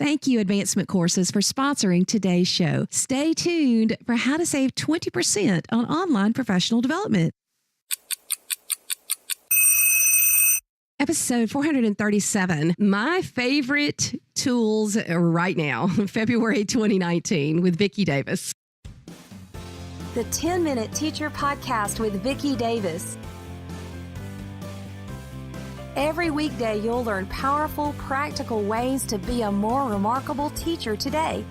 Thank you, Advancement Courses, for sponsoring today's show. Stay tuned for how to save 20% on online professional development. Episode 437, my favorite tools right now, February 2019, with Vicki Davis. The 10-Minute Teacher Podcast with Vicki Davis. Every weekday, you'll learn powerful, practical ways to be a more remarkable teacher today.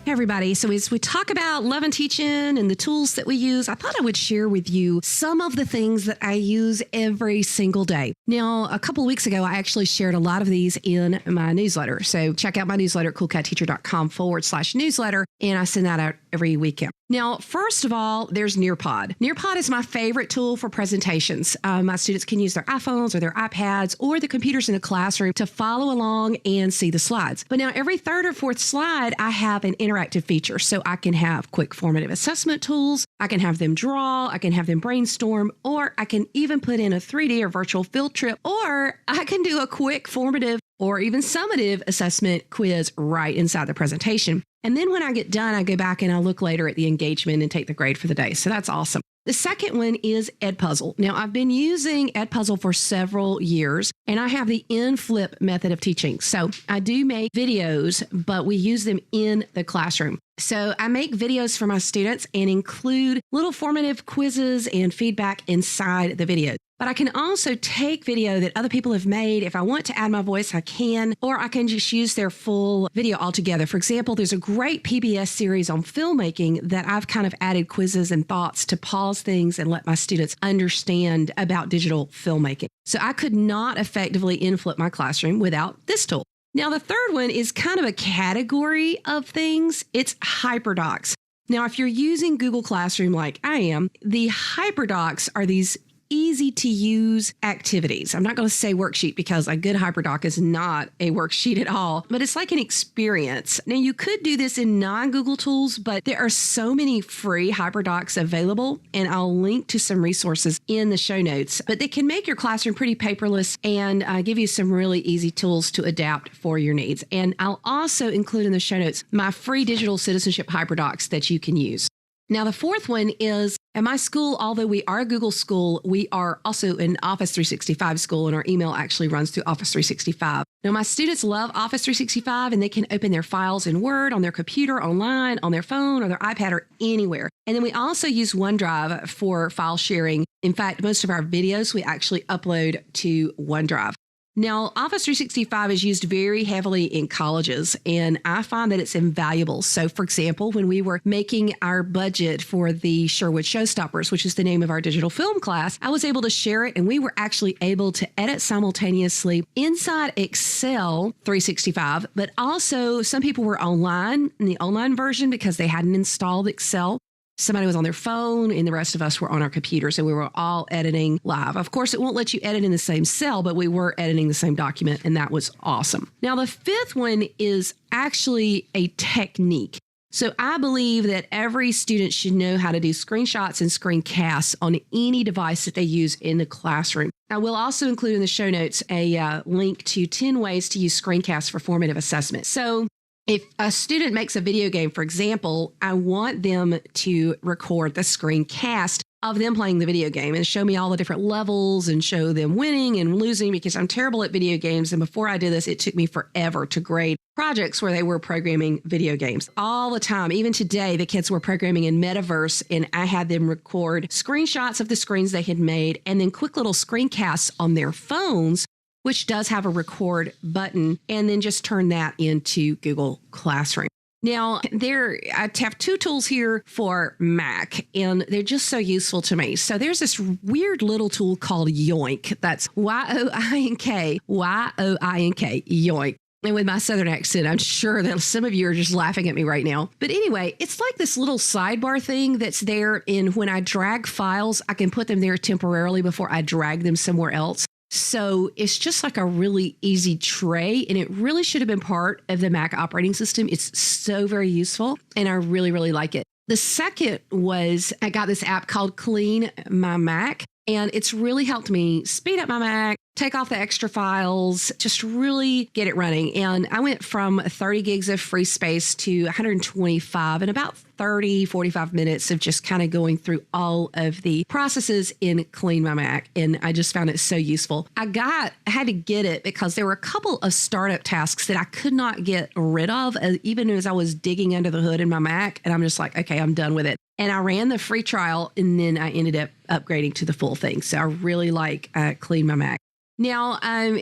Hey everybody, so as we talk about love and teaching and the tools that we use, I thought I would share with you some of the things that I use every single day. Now, a couple of weeks ago, I actually shared a lot of these in my newsletter. So check out my newsletter, coolcatteacher.com/newsletter, and I send that out every weekend. Now, first of all, there's Nearpod. Nearpod is my favorite tool for presentations. My students can use their iPhones or their iPads or the computers in the classroom to follow along and see the slides. But now every third or fourth slide, I have an interactive feature. So I can have quick formative assessment tools. I can have them draw. I can have them brainstorm, or I can even put in a 3D or virtual field trip, or I can do a quick formative or even summative assessment quiz right inside the presentation. And then when I get done, I go back and I look later at the engagement and take the grade for the day. So that's awesome. The second one is Edpuzzle. Now, I've been using Edpuzzle for several years, and I have the in-flip method of teaching. So I do make videos, but we use them in the classroom. So I make videos for my students and include little formative quizzes and feedback inside the video. But I can also take video that other people have made. If I want to add my voice, I can, or I can just use their full video altogether. For example, there's a great PBS series on filmmaking that I've kind of added quizzes and thoughts to pause things and let my students understand about digital filmmaking. So I could not effectively in-flip my classroom without this tool. Now, the third one is kind of a category of things. It's HyperDocs. Now, if you're using Google Classroom like I am, the HyperDocs are these easy to use activities. I'm not going to say worksheet because a good HyperDoc is not a worksheet at all, but it's like an experience. Now, you could do this in non-Google tools, but there are so many free HyperDocs available, and I'll link to some resources in the show notes, but they can make your classroom pretty paperless and give you some really easy tools to adapt for your needs. And I'll also include in the show notes my free digital citizenship HyperDocs that you can use. Now, the fourth one is, at my school, although we are a Google school, we are also an Office 365 school, and our email actually runs through Office 365. Now, my students love Office 365, and they can open their files in Word on their computer, online, on their phone, or their iPad, or anywhere. And then we also use OneDrive for file sharing. In fact, most of our videos we actually upload to OneDrive. Now, Office 365 is used very heavily in colleges, and I find that it's invaluable. So, for example, when we were making our budget for the Sherwood Showstoppers, which is the name of our digital film class, I was able to share it, and we were actually able to edit simultaneously inside Excel 365, but also some people were online in the online version because they hadn't installed Excel. Somebody was on their phone and the rest of us were on our computers, and we were all editing live. Of course, it won't let you edit in the same cell, but we were editing the same document, and that was awesome. Now, the fifth one is actually a technique. So I believe that every student should know how to do screenshots and screencasts on any device that they use in the classroom. I will also include in the show notes a link to 10 ways to use screencasts for formative assessment. So if a student makes a video game, for example, I want them to record the screencast of them playing the video game and show me all the different levels and show them winning and losing, because I'm terrible at video games. And before I did this, it took me forever to grade projects where they were programming video games all the time. Even today, the kids were programming in Metaverse, and I had them record screenshots of the screens they had made and then quick little screencasts on their phones, which does have a record button, and then just turn that into Google Classroom. Now, I have two tools here for Mac, and they're just so useful to me. So there's this weird little tool called Yoink. That's Yoink, Yoink, Yoink. And with my Southern accent, I'm sure that some of you are just laughing at me right now. But anyway, it's like this little sidebar thing that's there. And when I drag files, I can put them there temporarily before I drag them somewhere else. So it's just like a really easy tray, and it really should have been part of the Mac operating system. It's so very useful, and I really, really like it. The second was I got this app called Clean My Mac, and it's really helped me speed up my Mac, take off the extra files, just really get it running. And I went from 30 gigs of free space to 125 in about 45 minutes of just kind of going through all of the processes in Clean My Mac. And I just found it so useful. I had to get it because there were a couple of startup tasks that I could not get rid of, even as I was digging under the hood in my Mac. And I'm just like, okay, I'm done with it. And I ran the free trial and then I ended up upgrading to the full thing. So I really like Clean My Mac. Now,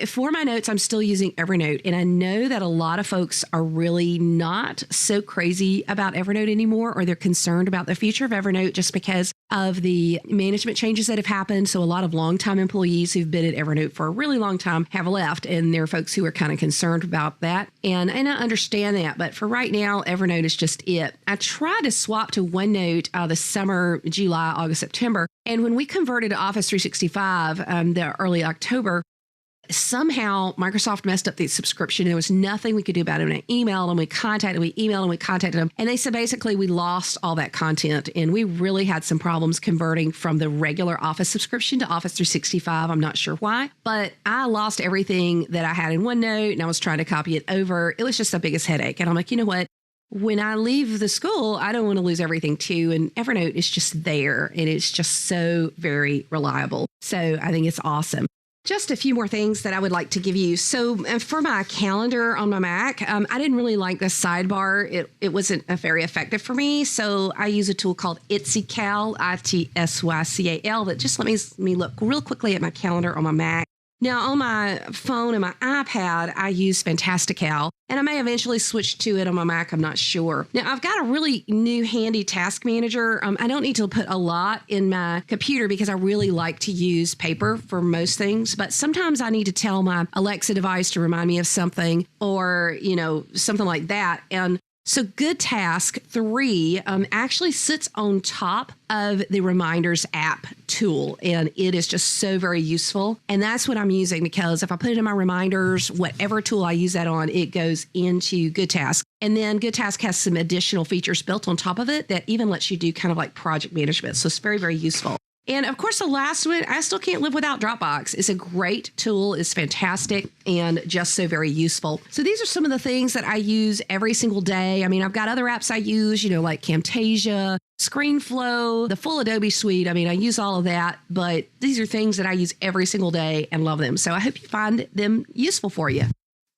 for my notes, I'm still using Evernote, and I know that a lot of folks are really not so crazy about Evernote anymore, or they're concerned about the future of Evernote just because of the management changes that have happened. So a lot of longtime employees who've been at Evernote for a really long time have left, and there are folks who are kind of concerned about that. And I understand that, but for right now, Evernote is just it. I tried to swap to OneNote the summer, July, August, September, and when we converted to Office 365, the early October, somehow Microsoft messed up the subscription. There was nothing we could do about it. And I emailed them, we contacted them. And they said basically we lost all that content. And we really had some problems converting from the regular Office subscription to Office 365. I'm not sure why, but I lost everything that I had in OneNote and I was trying to copy it over. It was just the biggest headache. And I'm like, you know what? When I leave the school, I don't want to lose everything too. And Evernote is just there and it's just so very reliable. So I think it's awesome. Just a few more things that I would like to give you. So for my calendar on my Mac, I didn't really like the sidebar. It wasn't very effective for me. So I use a tool called Itsycal, Itsycal, that just let me look real quickly at my calendar on my Mac. Now, on my phone and my iPad, I use Fantastical, and I may eventually switch to it on my Mac. I'm not sure. Now, I've got a really new handy task manager. I don't need to put a lot in my computer because I really like to use paper for most things, but sometimes I need to tell my Alexa device to remind me of something or, something like that. And so Good Task 3 actually sits on top of the Reminders app tool, and it is just so very useful. And that's what I'm using because if I put it in my Reminders, whatever tool I use that on, it goes into Good Task. And then Good Task has some additional features built on top of it that even lets you do kind of like project management. So it's very, very useful. And of course, the last one, I still can't live without Dropbox. It's a great tool. It's fantastic and just so very useful. So these are some of the things that I use every single day. I mean, I've got other apps I use, like Camtasia, ScreenFlow, the full Adobe suite. I mean, I use all of that, but these are things that I use every single day and love them. So I hope you find them useful for you.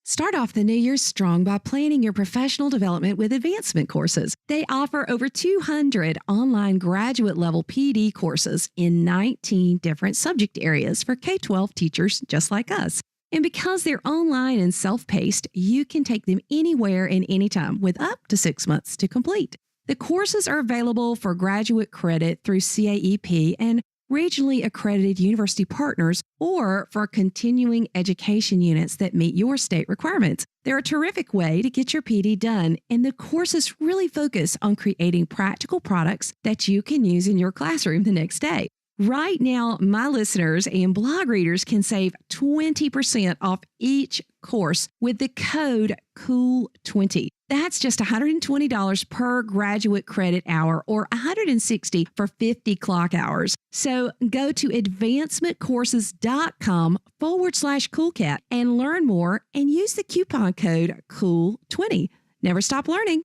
Start off the new year strong by planning your professional development with Advancement Courses. They offer over 200 online graduate-level PD courses in 19 different subject areas for K-12 teachers just like us. And because they're online and self-paced, you can take them anywhere and anytime with up to 6 months to complete. The courses are available for graduate credit through CAEP and regionally accredited university partners or for continuing education units that meet your state requirements. They're a terrific way to get your PD done, and the courses really focus on creating practical products that you can use in your classroom the next day. Right now, my listeners and blog readers can save 20% off each course with the code COOL20. That's just $120 per graduate credit hour or $160 for 50 clock hours. So go to advancementcourses.com/coolcat and learn more and use the coupon code COOL20. Never stop learning.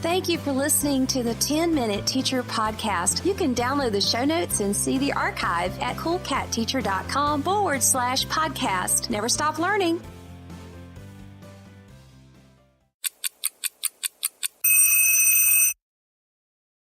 Thank you for listening to the 10-Minute Teacher Podcast. You can download the show notes and see the archive at coolcatteacher.com/podcast. Never stop learning.